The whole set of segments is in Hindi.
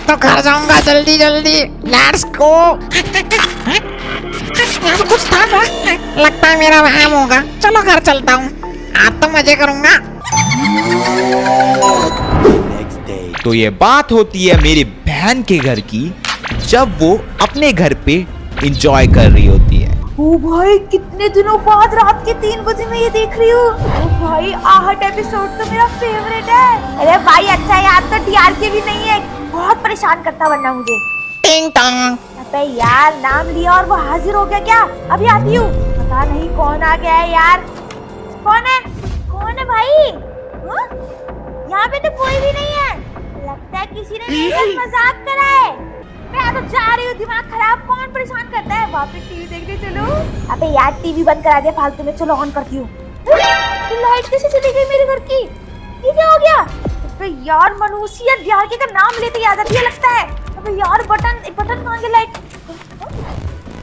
तो घर जाऊंगा जल्दी जल्दी। Let's go. यहाँ पे कुछ था क्या? लगता है मेरा वहम होगा। चलो घर चलता हूँ, आज तो मजे करूंगा। तो ये बात होती है मेरी बहन के घर की, जब वो अपने घर पे एंजॉय कर रही होती है। ओ भाई, कितने दिनों बाद रात के 3 बजे मैं ये देख रही हूँ। ओ भाई, आहट एपिसोड तो मेरा फेवरेट है। अरे भाई अच्छा है, आज तो डीआरके भी नहीं है, बहुत परेशान करता वरना मुझे। टिंग टोंग। अबे यार, नाम लिया और वो हाजिर हो गया क्या? अभी आती हूँ। पता नहीं कौन आ गया है यार। कौन है? कौन है भाई? हाँ? यहाँ पे तो कोई भी नहीं है। लगता है किसी ने मेरे साथ मजाक करा है। मैं तो जा रही हूँ, दिमाग खराब। कौन परेशान करता है? वापस टीवी देखने चलो। अबे यार, टीवी बंद करा दिया फालतू में। चलो ऑन करती हूँ। लाइट कैसे चली गई मेरे घर की? ये क्या हो गया? अबे यार, मनुष्य डीआरके का नाम लेते याद आती है लगता है। अबे यार, बटन कहाँ गया? लाइट,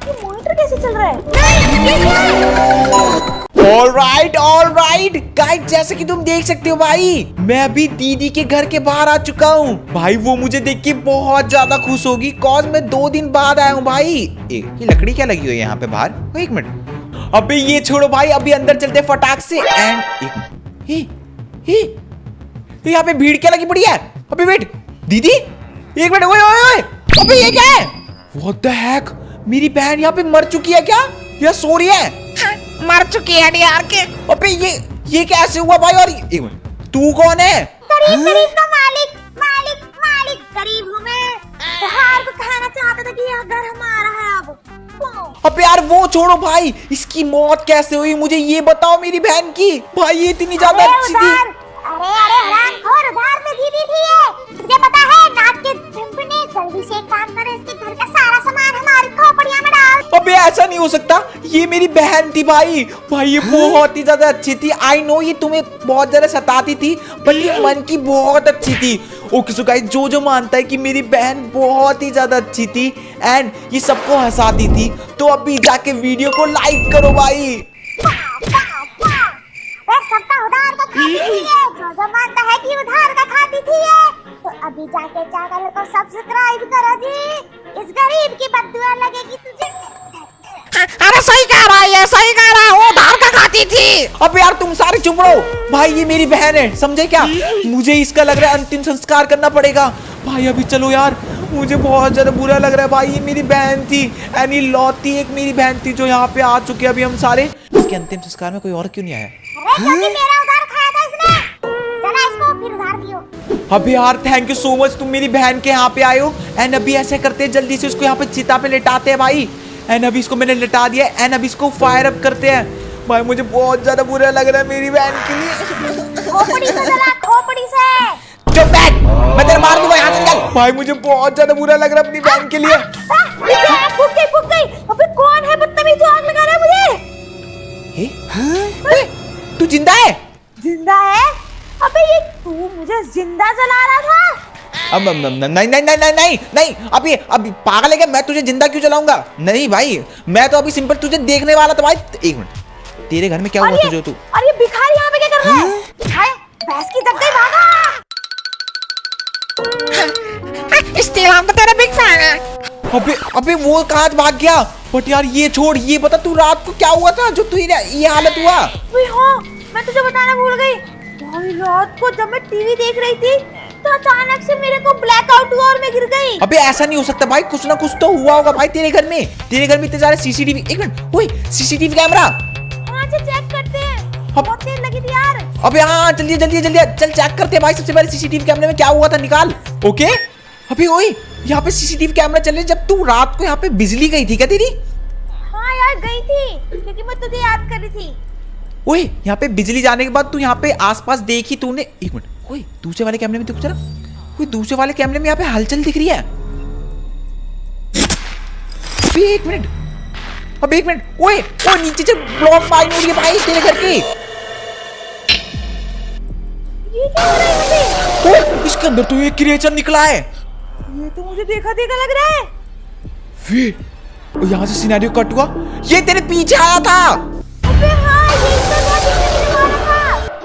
ये मॉनिटर कैसे चल रहा है? नहीं, ये क्या है? ऑलराइट गाइस, जैसे कि तुम देख सकते हो भाई, मैं अभी दीदी के घर के बाहर आ चुका हूँ। भाई वो मुझे देख के बहुत ज्यादा खुश होगी, कॉज मैं 2 दिन बाद आया हूँ भाई। ये लकड़ी क्या लगी हुई है यहाँ पे बाहर? एक मिनट, अबे ये छोड़ो भाई, अभी अंदर चलते फटाक से। एंड तो यहाँ पे भीड़ क्या लगी पड़ी है? अबे वेट दीदी, एक मिनट। ओए ओए ओए, अबे ये क्या है? व्हाट द हेक, मेरी बहन यहाँ पे मर चुकी है क्या या सो रही है? मर चुकी है डीआरके। अबे ये कैसे हुआ भाई? और एक मिनट, तू कौन है? गरीब का मालिक गरीब हूँ मैं। बाहर को कहना चाहता था कि यह घर हमारा है अब। अबे यार वो छोड़ो भाई, इसकी मौत कैसे हुई मुझे ये बताओ मेरी बहन की। भाई ये इतनी ज्यादा अच्छी थी। अरे हरामखोर, उधार पे दी थी ये। तुझे पता है नाक के झुंड ने जल्दी से एक काम करे, इसके घर का सारा सामान हमारी खोपड़िया में डाल। अबे ऐसा नहीं हो सकता, ये मेरी बहन थी भाई। भाई ये बहुत ही ज्यादा अच्छी थी। आई नो ये तुम्हें बहुत ज्यादा सताती थी, पर ये मन की बहुत अच्छी थी। ओके सो गाइस, जो मानता है कि मेरी बहन बहुत ही ज्यादा अच्छी थी एंड ये सबको हंसाती थी, तो अभी जाके वीडियो को लाइक करो भाई। सबका उधार का खाती थी ये, जो मानता है कि उधार का खाती थी ये, तो अभी जाके चैनल को सब्सक्राइब करो जी। इस गरीब की बद्दुआ लगेगी तुझे। अरे सही कह रहा है, ये सही कह रहा है, वो धार का खाती थी। अबे यार तुम सारे चुप रहो भाई, ये मेरी बहन है, समझे क्या? मुझे इसका लग रहा है अंतिम संस्कार करना पड़ेगा भाई। अभी चलो यार, मुझे बहुत ज्यादा बुरा लग रहा है भाई। ये मेरी बहन थी एंड ये लौती एक मेरी बहन थी जो यहाँ पे आ चुकी है अभी हम सारे। इसके अंतिम संस्कार में कोई और क्यों नहीं आया? क्योंकि मेरा उधार खाया था इसने। चला इसको फिर उधार दियो। अबे यार थैंक यू सो मच, तुम मेरी बहन के यहाँ पे आए हो। एंड अभी ऐसे करते हैं, जल्दी से उसको यहाँ पे चिता पे लेटाते हैं भाई। एंड अभी इसको मैंने लेटा दिया एंड अभी इसको फायर अप करते हैं भाई। मुझे बहुत ज्यादा बुरा लग रहा है मेरी बहन के लिए। खोपड़ी से जला, खोपड़ी से। चुप बैठ, मैं तेरे मार दूंगा, यहाँ से निकल। भाई मुझे बहुत ज्यादा बुरा लग रहा है अपनी बहन के लिए। फूक गई। अबे कौन है बदतमीज जो आग लगा रहा है मुझे? तू जिंदा है? जिंदा है? अबे ये तू मुझे जिंदा जला रहा था? अब नहीं, अभी पागल है क्या? मैं तुझे जिंदा क्यों जलाऊंगा? नहीं भाई, मैं तो अभी सिंपल तुझे देखने वाला था भाई। एक मिनट, तेरे घर में क्या हुआ तुझे? तू और ये भिखारी यहाँ पे क्या कर रहा है? हाय, भैंस की जग गई, भागा। स्टील, हम तो तेरे बिग फैन है। अबे वो कहाँ भाग गया? बट यार ये छोड़, ये बता तू रात को क्या हुआ था जो तू ये हालत हुआ? हाँ, मैं तुझे बताना भूल गई भाई। रात को जब मैं टीवी देख रही थी तो अचानक से मेरे को ब्लैकआउट हुआ और मैं गिर गई। अबे ऐसा नहीं हो सकता भाई, कुछ ना कुछ तो हुआ होगा भाई तेरे घर में। तेरे घर में इतने सारे सीसीटीवी। एक मिनट, ओए सीसीटीवी कैमरा हाँ, चेक करते हैं। बहुत देर लगी थी यार। अबे हाँ, जल्दी चल चेक करते हैं भाई। सबसे पहले सीसीटीवी कैमरे में क्या हुआ था निकाल। ओके, अभी ओए यहाँ पे सीसीटीवी कैमरा चल रहे। जब तू रात को यहाँ पे बिजली गई थी क्या तेरी? हाँ यार गई थी, क्योंकि मैं तुझे याद कर रही थी। ओए यहाँ पे बिजली जाने के बाद तू यहाँ पे आसपास देखी तूने? एक मिनट, ओए दूसरे वाले कैमरे में देखो जरा। ओए दूसरे वाले कैमरे में यहाँ पे हलचल दिख रही है। एक मिनट, अब एक मिनट, ओए ओ नीचे से ब्लॉक माइन हो रही है भाई तेरे घर की। ये क्या हो रहा है मुझे? ओए इसके अंदर तो एक क्रिएचर निकला है। ये तो मुझे देखा लग रहा है। फिर यहाँ से सिनेरियो कट हुआ, ये तेरे पीछे आया था। अबे हाँ, ये तो मुझे मारा था।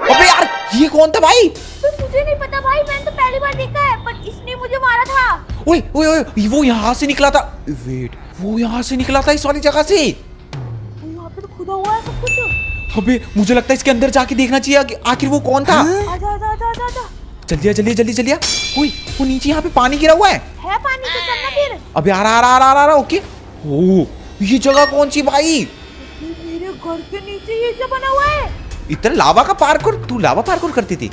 अबे यार ये कौन था भाई? तो मुझे नहीं पता भाई, मैंने तो पहली बार देखा है, पर इसने मुझे मारा था। ओए ओए ओए, वो यहाँ से निकला था। वेट, वो यहाँ से निकला था इस वाली जगह से। यहाँ पे तो खुदा हुआ है सब कुछ। अबे मुझे लगता है इसके अंदर जाके देखना चाहिए कि आखिर वो कौन था। आजा आजा आजा आजा आजा। जल्दी जल्दी जल्दी जल्दी। ओए वो नीचे यहाँ पे पानी गिरा हुआ है। पानी तो चलना फिर। अबे आ रहा ओके। ओ ये जगह कौन सी भाई? मेरे घर के नीचे ये क्या बना हुआ है? इतना लावा का पार्कोर? तू लावा पार्कोर करती थी?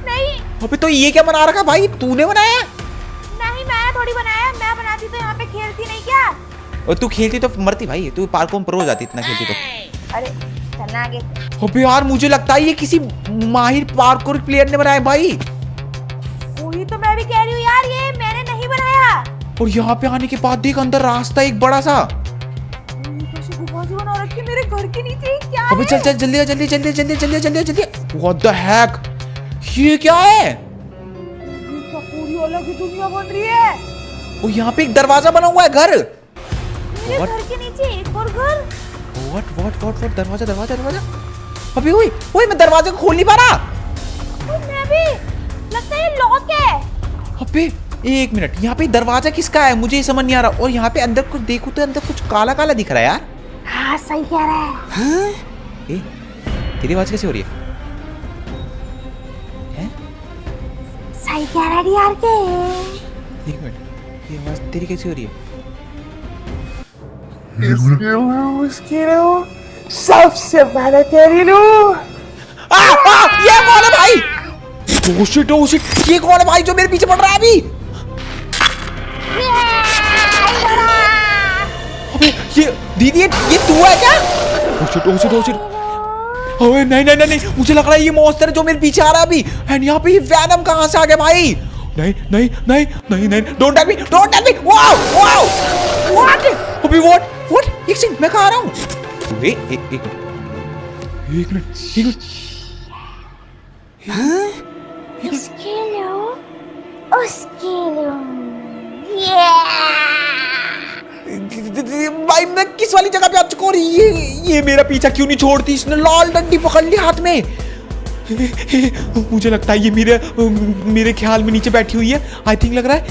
नहीं अबे तो ये क्या बना रखा भाई? तूने बनाया? नहीं, मैं थोड़ी बनाया। मैं बनाती तो यहाँ पे खेलती नहीं क्या? और तू खेलती तो मरती भाई। तू पार्कोर में प्रो हो जाती इतना खेलती तो। अरे चलना आगे। अबे यार मुझे लगता है ये किसी माहिर पार्कोर प्लेयर ने बनाया भाई। वही तो मैं भी कह रही हूँ यार, ये मैंने नहीं बनाया। और यहाँ पे आने के बाद देख अंदर रास्ता एक बड़ा सा। ये कैसी गुफा सी बना रखी है मेरे घर के नीचे? क्या अबे है? चल चल जल्दी जल्दी जल्दी जल्दी जल्दी जल्दी जल्दी। What the hack? ये क्या है? ये क्या पूरी अलग ही दुनिया बन रही है। और यहाँ पे एक दरवाजा बना हुआ है घर। मेरे What? घर के नीचे एक और घर। व्हाट दरवाजा दरवाजा दरवाजा। अबे ओए ओए मैं दरवाजा को खोल नहीं पा रहा। मैं भी। लगता है ये लॉक है। अबे एक मिनट, यहाँ पे दरवाजा किसका है मुझे समझ नहीं आ रहा। और यहाँ पे अंदर कुछ देखो तो अंदर कुछ काला काला दिख रहा है यार। हाँ सही कह रहा है। हाँ? ए, तेरी आवाज कैसे हो रही है? हैं? सही कह रहा है यार के। एक मिनट, ये आवाज तेरी कैसे हो रही है? सबसे पहले तेरी लू। ये कौन है भाई? Oh shit, ये कौन है भाई जो मेरे पीछे पड़ रहा है अभी? अबे ये दीदी ये तू है क्या? Oh shit. अबे नहीं मुझे लग रहा है ये मॉन्स्टर है जो मेरे पीछे आ रहा है अभी। एंड यहाँ पे ये वैनम कहाँ से आ गया भाई? नहीं don't touch me. Wow what? अबे व्हाट? एक सेकंड, मैं कहाँ आ रहा हूँ? एक मिनट। इसके लो, उसके लो। भाई मैं किस वाली जगह पे आ चुका हूँ? ये मेरा पीछा क्यों नहीं छोड़ती? इसने लाल डंडी पकड़ ली हाथ में। मुझे लगता है ये मेरे ख्याल में नीचे बैठी हुई है। आई थिंक लग रहा है।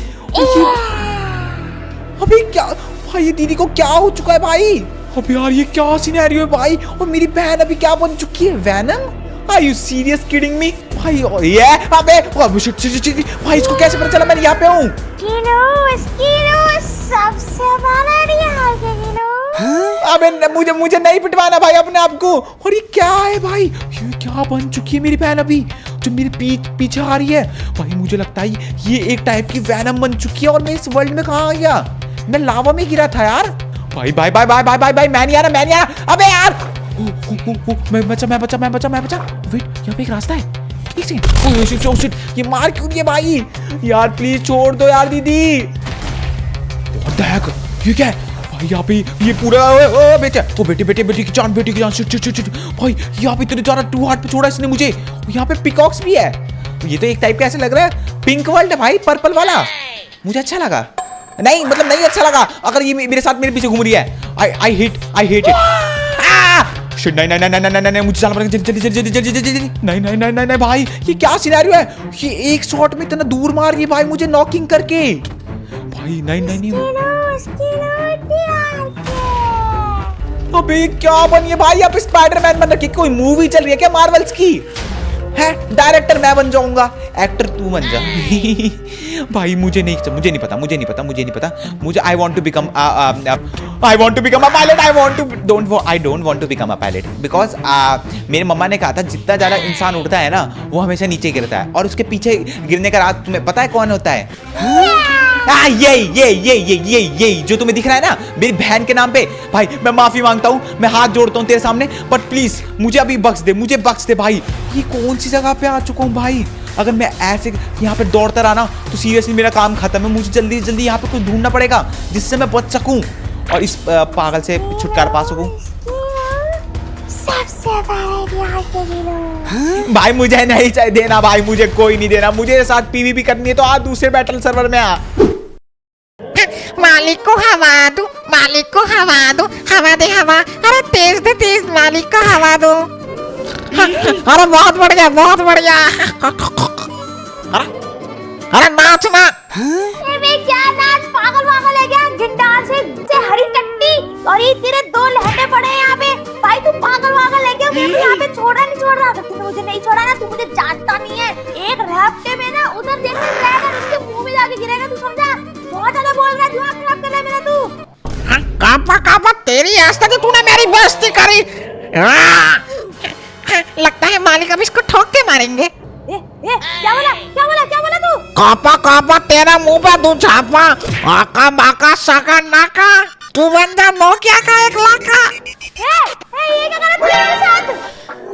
अबे क्या भाई, ये दीदी को क्या हो चुका है भाई? अबे यार ये क्या सिनेरियो है भाई? और मेरी बहन अभी क्या बन चुकी है? Venom? Are you serious kidding me? भाई ये अबे शिट भाई, इसको कैसे पता चला मैं यहाँ पे हूँ? सबसे अबे मुझे नहीं पिटवाना भाई अपने आप को। और ये क्या है भाई? ये क्या बन चुकी है मेरी बहन अभी जो मेरे पीछे आ रही है? भाई मुझे लगता है ये एक टाइप की वैनम बन चुकी है। और मैं इस वर्ल्ड में कहाँ आ गया? मैं लावा में गिरा था यार। भाई मैं नहीं आ रहा। अबे यार मैं बचा। वेट, यहाँ पे एक रास्ता है। एक सेकंड। ओह शिट, ये मार क्यों दिया भाई? यार प्लीज छोड़ दो यार दीदी। What the heck? ये क्या है भाई? यहाँ पे ये पूरा बेटी की जान शिट भाई। यहाँ पे इतने ज्यादा 2 हार्ट पे छोड़ा इसने मुझे। यहाँ पे पिकॉक्स भी है। ये तो एक टाइप का ऐसे लग रहा है पिंक वर्ल्ड है भाई, पर्पल वाला। मुझे अच्छा लगा। नहीं मतलब नहीं अच्छा लगा अगर ये मेरे साथ मेरे पीछे घूम रही है। I hate it. शिट नहीं मुझे जाना पड़ेगा जल्दी। नहीं भाई, ये क्या सिनेरियो है? ये एक शॉट में इतना दूर मार रही है भाई मुझे नॉकिंग करके। भाई नहीं। अबे क्या बनी है भाई? आप स्पाइडरमैन बन रखी? कोई मूवी चल रही है क्या मार्वल्स की? है डायरेक्टर मैं बन जाऊंगा, एक्टर तू बन जा। भाई मुझे नहीं पता। मुझे I want to become a pilot. I don't want to become a pilot because मेरे मम्मा ने कहा था जितना ज्यादा इंसान उड़ता है ना वो हमेशा नीचे गिरता है। और उसके पीछे गिरने का राज तुम्हें पता है कौन होता है? ये जो तुम्हें दिख रहा है ना मेरी बहन के नाम पे। भाई मैं माफी मांगता हूँ, मैं हाथ जोड़ता हूँ तेरे सामने, बट प्लीज मुझे अभी बख्श दे भाई। ये कौन सी जगह पे आ चुका हूँ भाई? अगर मैं ऐसे यहाँ पे दौड़ता रहा ना तो सीरियसली मेरा काम खत्म है। मुझे जल्दी यहाँ पे कुछ ढूंढना पड़ेगा जिससे मैं बच सकूं और इस पागल से छुटकारा पा सकूं। भाई मुझे नहीं चाहिए देना भाई, मुझे कोई नहीं देना। मुझे साथ पीवीपी करनी है तो आज दूसरे बैटल सर्वर में आ। मालिक को हवा दो, हवा दे हवा। अरे तेज मालिक को हवा दो। अरे बहुत बढ़िया। अरे नाचना। क्या सॉरी, तेरे 2 लहटे पड़े हैं यहाँ पे। भाई तू पागल वागल है क्या? मेरे को यहाँ पे छोड़ा नहीं छोड़ रहा। तूने मुझे नहीं छोड़ा ना, तू मुझे जानता नहीं है। एक रैप्टे में ना उधर देख रहा ड्रैगन उसके मुंह में जाके गिरेगा, तू समझा? बहुत ज्यादा बोल रहा है, दिमाग खराब कर रहा है मेरा तू। कापा कापा तेरी आस्था की तूने मेरी बेइज्जती करी। लगता है मालिक अब इसको ठोक के मारेंगे। क्या बोला तू? कापा कापा तेरा मुंह पे दू छापा, आका बाका साका नाका, तू बंदा नोकिया का 1 लाखा। ये क्या करा तूने मेरे साथ?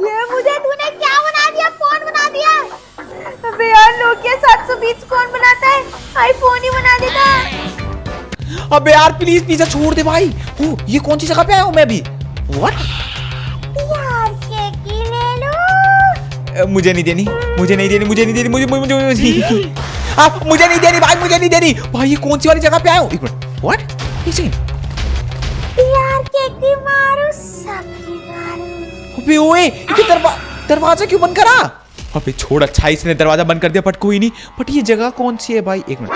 ये मुझे तूने क्या बना दिया? फोन बना दिया। अबे यार नोकिया 720 कौन बनाता है? आईफोन ही बना देता। अबे यार प्लीज पिज्जा छोड़ दे भाई। ये कौन सी जगह पे आया हूँ मैं अभी? व्हाट? यार केक ही ले लो। मुझे नहीं देनी मुझे नहीं देनी मुझे नहीं देनी मुझे मुझे मुझे आप मुझे नहीं देनी भाई, मुझे नहीं देनी भाई। ये कौन सी वाली जगह पे आया हूँ? एक मिनट, व्हाट? यार केक ही मारो, सबकी मारो। अबे ओए ये दरवाजा क्यों बंद करा? अबे छोड़, अच्छा इसने दरवाजा बंद कर दिया, बट कोई नहीं। बट ये जगह कौन सी है भाई? एक मिनट,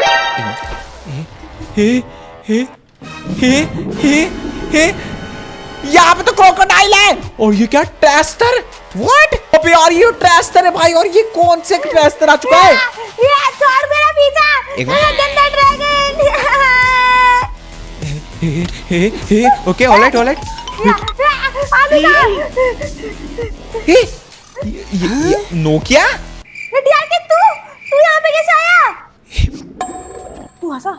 हे हे हे हे हे यहाँ पे तो क्रोकोडाइल है। और ये क्या ट्रेस्टर? व्हाट? अबे यार ये ट्रेस्टर है भाई। और ये कौन से ट्रेस्टर आ चुका है? ये छोड़ मेरा पीछा, मेरा गंदा ड्रैगन। हे ओके ऑलराइट ऑलराइट। ये नोकिया? यार के तू यहाँ पे कैसे आया? तू हंसा।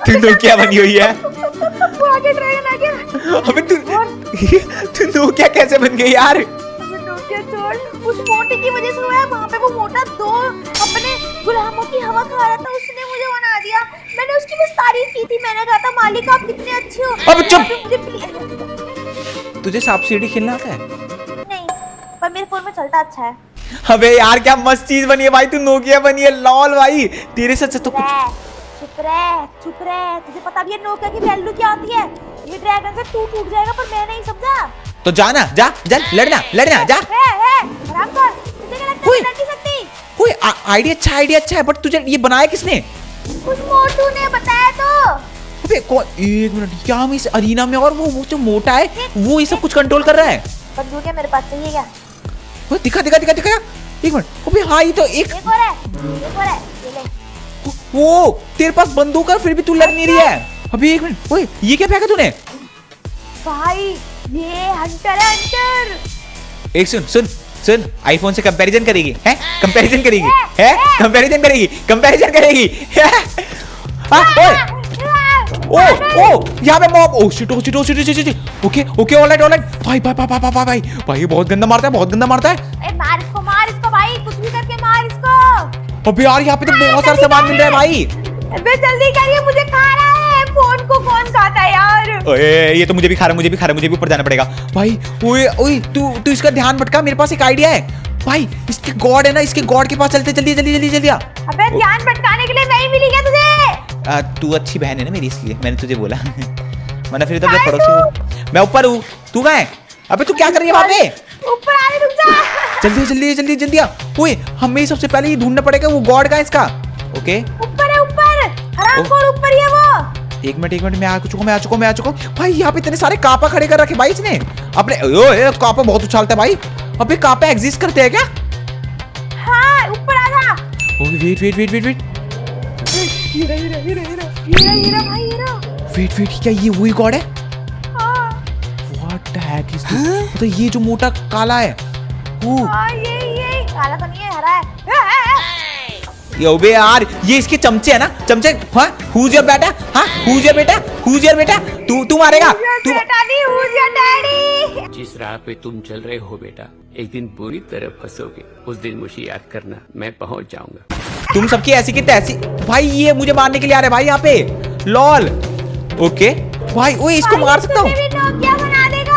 तू नोकिया बनी हुई है। आगे ड्रैगन आ गया। अबे तू नोकिया कैसे बन गई यार? नोकिया छोड़, उस मोटे की वजह से हुआ है। वहाँ पे वो मोटा 2 अपने गुलामों की हवा खा रहा था, उसने मुझे बना दिया। मैंने उसकी बस तारीफ की थी, मैंने कहा था मालिक आप कितने अच्छे हो। अब चुप। मुझे तुझे सांप सीढ़ी खेलना आता है? नहीं, पर मेरे फोन में चलता अच्छा है। अबे यार क्या मस्त चीज बनी है भाई, तू नोकिया बनी है। लॉल भाई तेरे से तो कुछ चुप रह। तुझे पता भी है नोकिया की वैल्यू क्या होती है? ये ड्रैगन से तू टूट जाएगा, पर मैं नहीं समझा। तो जाना जा लड़ना जा। आराम कर, तुझे क्या लगता है मैं लड़ नहीं सकती? कोई आइडिया अच्छा है, बट तुझे ये बनाया किसने? उस मोटू ने बताया तो। अबे कौन? एक मिनट, क्या हम इस अरीना में और वो जो मोटा है वो ये सब कुछ कंट्रोल कर रहा है? बंदूक है मेरे पास, चाहिए क्या? वो दिखा एक मिनट। अबे हाँ ये तो एक और है, ये ले। वो तेरे पास बंदूक है फिर भी तू लड़ नहीं रही है। अभी एक मिनट, ओए ये क्या फेंका तूने? भाई ये हंटर है, हंटर। एक सुन आईफोन से कंपैरिजन करेगी है? कंपैरिजन करेगी ओ यहाँ पे mob. Oh shit okay alright भाई भाई बहुत गंदा मारता है। मार इसको भाई, कुछ भी करके मार इसको। अबे यार यहाँ पे तो बहुत सारा सामान मिल रहा है भाई। अबे जल्दी करिए, मुझे खा रहा है। फोन को कौन खाता है यार? ओए ये तो मुझे भी खा रहा है, मुझे भी ऊपर जाना पड़ेगा भाई। ओए तू इसका ध्यान भटका। मेरे पास एक आइडिया है भाई। इसके गॉड है ना, इसके गॉड के पास चलते। जल्दी अबे ध्यान भटकाने के लिए मैं ही मिली क्या तुझे? तू अच्छी बहन है ना मेरी, इसलिए मैंने तुझे बोला। वरना फिर तो मैं पड़ोसी हूँ। मैं ऊपर हूँ, तू कहाँ है? अबे तू क्या कर रही है वहाँ पे? ऊपर आने, रुक जा। जल्दी आ। ओए हमें सबसे पहले ये ढूंढना पड़ेगा वो गॉड का है इसका। ओके ऊपर हरामखोर, ऊपर ही है वो। एक मिनट मैं आ चुका हूँ भाई। यहाँ पे इतने सारे कापा खड़े कर रखे भाई इसने अपने। ओए कापा बहुत उछालता है भाई। अबे कापा एग्जिस्ट करते हैं क्या? हाँ ऊपर आ जा। ओके वेट हीरा भाई। वेट क्या ये वही गॉड है? हाँ what the heck is this? तो ये जो मोटा काला है वो ये काला तो नहीं है, हरा है। बे यार ये इसके चमचे है ना, चमचे। हाँ who's your बेटा? हाँ who's your बेटा? तू मारेगा तू। बेटा नहीं, who's your daddy? जिस राह पे तुम चल रहे हो बेटा, एक दिन बुरी तरह फंसोगे। उस दिन मुझे याद करना, मैं पहुंच जाऊंगा। तुम सबकी ऐसी की तैसी। भाई ये मुझे मारने के लिए आ रहे भाई यहाँ पे। लॉल ओके भाई। ओए इसको मार सकता हूँ। नोकिया बना देगा।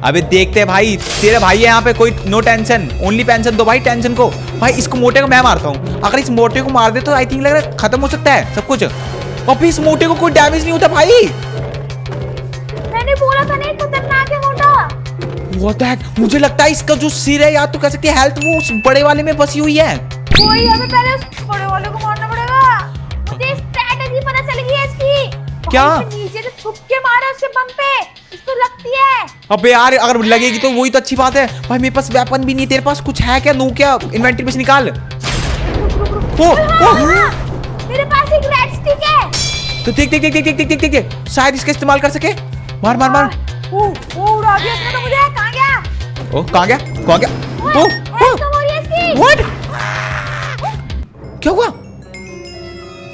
अबे देखते हैं भाई, तेरे भाई है यहाँ पे, कोई नो टेंशन, ओनली पेंशन दो भाई टेंशन को। भाई इसको मोटे को मैं मारता हूँ। अगर इस मोटे को मार दे तो आई थिंक लग रहा है खत्म हो सकता है सब कुछ। और इस मोटे को कोई डैमेज नहीं होता भाई। मैंने बोला था नहीं, खतरनाक है मोटा। What the heck? मुझे लगता है इसका जो सिर है या तो कह सकते हैं हेल्थ वो उस बड़े वाले में बसी हुई है। वही, हमें पहले उस बड़े वाले को मारना पड़ेगा। क्या? इसको नीचे से थुप के मारा उसके बम पे, इसको लगती है। अबे यार अगर लगेगी तो वही तो अच्छी बात है भाई। मेरे पास वेपन भी नहीं, तेरे पास कुछ है क्या? नोकिया इन्वेंटरी में से निकाल। ओ मेरे पास एक रेड स्टिक है। तो देख देख देख देख देख देख देख शायद इसका इस्तेमाल कर सके। मार मार मार। वो उड़ा दिया इसने तो मुझे। कहाँ गया? ओ कहाँ गया? कहाँ गया? ओ कम हो रही है इसकी। व्हाट? क्या हुआ?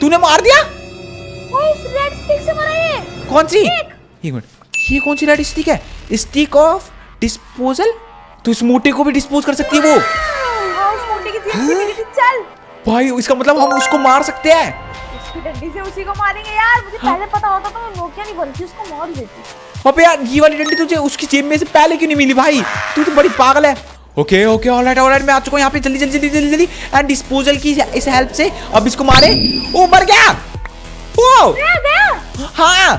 तूने मार दिया? वो इस रेड स्टिक से मारा ये। कौन सी? एक मिनट, ये कौन सी रेड स्टिक है? Stick of disposal. तो इस मोटे को भी डिस्पोज कर सकती है वो। हाँ, उस मोटे की जेब से मिली थी। चल भाई इसका मतलब हम उसको मार सकते हैं। इसकी डंडी से उसी को मारेंगे यार। मुझे पहले पता होता तो मैं नोकिया नहीं बनती, उसको मार देती। अबे यार ये वाली डंडी तुझे उसकी जेब में से पहले क्यों नहीं मिली भाई? तू तो बड़ी पागल है। ओके ओके ऑलराइट मैं आ चुका हूँ यहाँ पे। जल्दी जल्दी जल्दी जल्दी जल्दी एंड डिस्पोजल की इस हेल्प से अब इसको मारे। ओ मर गया। ओ गया। हाँ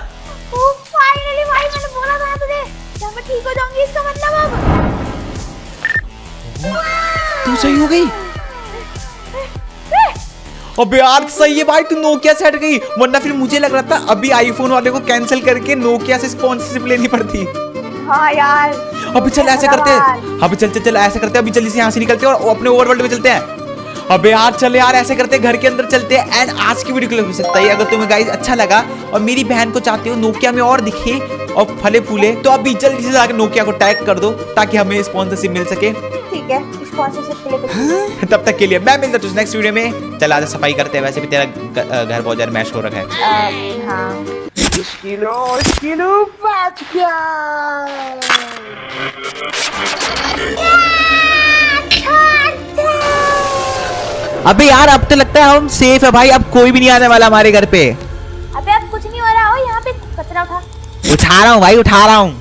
ओ फाइनली भाई, मैंने बोला था तुझे जब मैं ठीक हो जाऊंगी, इसका मतलब अब तू सही हो गई। अबे यार सही है भाई, तू नोकिया से हट गई, वरना फिर मुझे लग रहा था अभी आईफोन वाले को कैंसिल करके नोकिया से स्पॉन्सरशिप लेनी पड़ती। हाँ यार। अभी चल ऐसे करते हैं, अभी चल चल चल ऐसे करते हैं, अभी जल्दी से यहाँ से निकलते हैं और अपने ओवरवर्ल्ड में चलते हैं। अबे यार चल यार ऐसे करते हैं, घर के अंदर चलते हैं। एंड आज की वीडियो हो सकता है अगर तुम्हें गाइस अच्छा लगा और मेरी बहन को चाहते हो नोकिया में और दिखे और फले फूले, तो अभी जल्दी से जाकर नोकिया को टैग कर दो ताकि हमें स्पॉन्सरशिप मिल सके। ठीक है, स्पॉन्सरशिप के लिए तब तक के लिए मैं मिलता हूँ नेक्स्ट वीडियो में। चल आज सफाई करते हैं, वैसे भी तेरा घर बहुत ज्यादा मैश हो रखा है। हाँ किलो बच गया। अबे यार अब तो लगता है हम सेफ है भाई, अब कोई भी नहीं आने वाला हमारे घर पे। अबे अब कुछ नहीं हो रहा हो, यहाँ पे कचरा उठा। उठा रहा हूँ भाई, उठा रहा हूँ।